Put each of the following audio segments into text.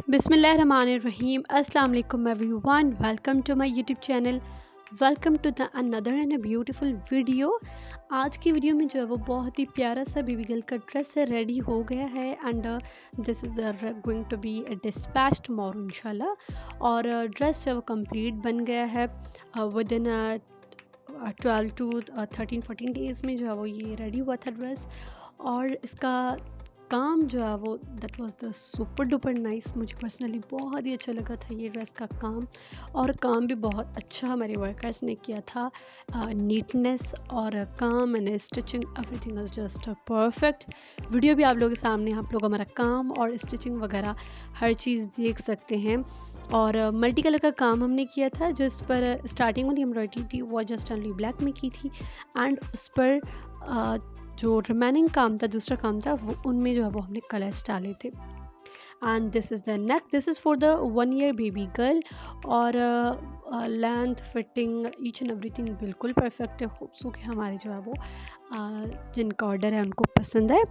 बिस्मिल्लाहिर्रहमानिर्रहीम। अस्सलाम वालेकुम everyone, welcome to my YouTube channel, welcome to the another and a beautiful video. आज की वीडियो में जो है वो बहुत ही प्यारा सा बेबी गर्ल का ड्रेस रेडी हो गया है and this is going to be dispatch tomorrow इंशाल्लाह। और ड्रेस जो है वो कंप्लीट बन गया है विद इन 12 टू 13-14 डेज़ में जो है वो ये रेडी हुआ था ड्रेस। और इसका काम जो है वो that was the super duper nice. मुझे पर्सनली बहुत ही अच्छा लगा था ये ड्रेस का काम। और काम भी बहुत अच्छा हमारे वर्कर्स ने किया था। नीटनेस और काम and stitching everything is just perfect. Video भी आप लोगों के सामने, आप लोग हमारा काम और स्टिचिंग वगैरह हर चीज़ देख सकते हैं। और मल्टी कलर का काम हमने किया था, जिस पर स्टार्टिंग वाली एम्ब्रॉयडरी थी वो जस्ट ओनली ब्लैक में की थी एंड उस पर जो रिमेनिंग काम था, दूसरा काम था, वो उनमें जो है वो हमने कलर्स डाले थे। And this is the neck, this is for the 1 year baby girl. और length fitting each and everything बिल्कुल परफेक्ट है। खूबसूरत हमारे जो है वो जिनका ऑर्डर है उनको पसंद है।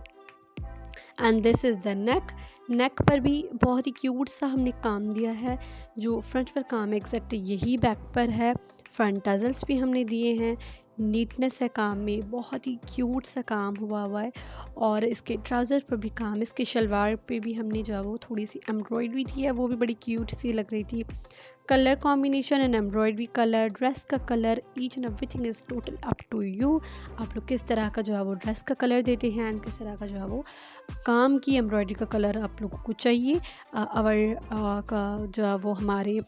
And this is the neck, neck पर भी बहुत ही क्यूट सा हमने काम दिया है। जो फ्रंट पर काम है एग्जैक्ट यही बैक पर है। फ्रंट टजल्स भी हमने दिए हैं। नीटनेस है काम में, बहुत ही क्यूट सा काम हुआ है। और इसके ट्राउज़र पर भी काम, इसके शलवार पे भी हमने जो है वो थोड़ी सी एम्ब्रॉयडरी थी है, वो भी बड़ी क्यूट सी लग रही थी। Colour combination and embroidery colour, dress का colour, each and everything is total up to you. आप लोग किस तरह का जो है वो ड्रेस का कलर देते हैं एंड किस तरह का जो है वो काम की एम्ब्रॉयडरी का कलर आप लोगों को चाहिए। अवर का जो है वो हमारे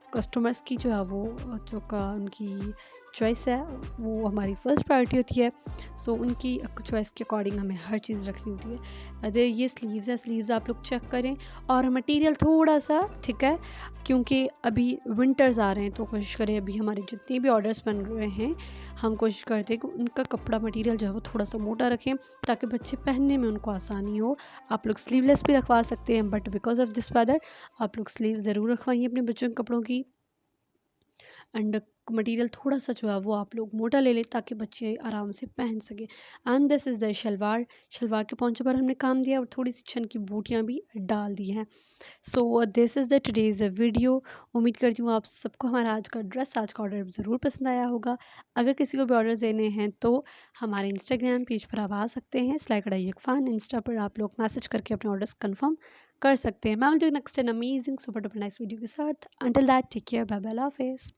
कस्टमर्स की जो है वो जो का उनकी चॉइस है वो हमारी फ़र्स्ट प्रायोरिटी होती है। सो उनकी चॉइस के अकॉर्डिंग हमें हर चीज़ रखनी होती है। अरे ये स्लीव्स है, स्लीव्स आप लोग चेक करें। और मटेरियल थोड़ा सा थिक है क्योंकि अभी विंटर्स आ रहे हैं, तो कोशिश करें अभी हमारे जितने भी ऑर्डर्स बन रहे हैं हम कोशिश करते हैं कि उनका कपड़ा मटेरियल जो है वो थोड़ा सा मोटा रखें ताकि बच्चे पहनने में उनको आसानी हो। आप लोग स्लीवलेस भी रखवा सकते हैं, but because of this weather आप लोग स्लीव ज़रूर रखवाइए अपने बच्चों के कपड़ों की। एंड मटेरियल थोड़ा सा जो है वो आप लोग मोटा ले लें ताकि बच्चे आराम से पहन सकें। And this is the shalwar, shalwar के पौंचे पर हमने काम दिया और थोड़ी सी छन की बूटियाँ भी डाल दी हैं। So this is the today's video. उम्मीद करती हूँ आप सबको हमारा आज का ड्रेस, आज का ऑर्डर ज़रूर पसंद आया होगा। अगर किसी को भी ऑर्डर देने हैं तो हमारे इंस्टाग्राम पेज पर आप आ सकते हैं, सिलाई कढ़ाई इरफान। इंस्टा पर आप लोग मैसेज करके अपने ऑर्डर्स कन्फर्म कर सकते हैं। मैं will do next an amazing super duper nice video के साथ। Until that take care, bye bye, अल्लाह हाफिज़।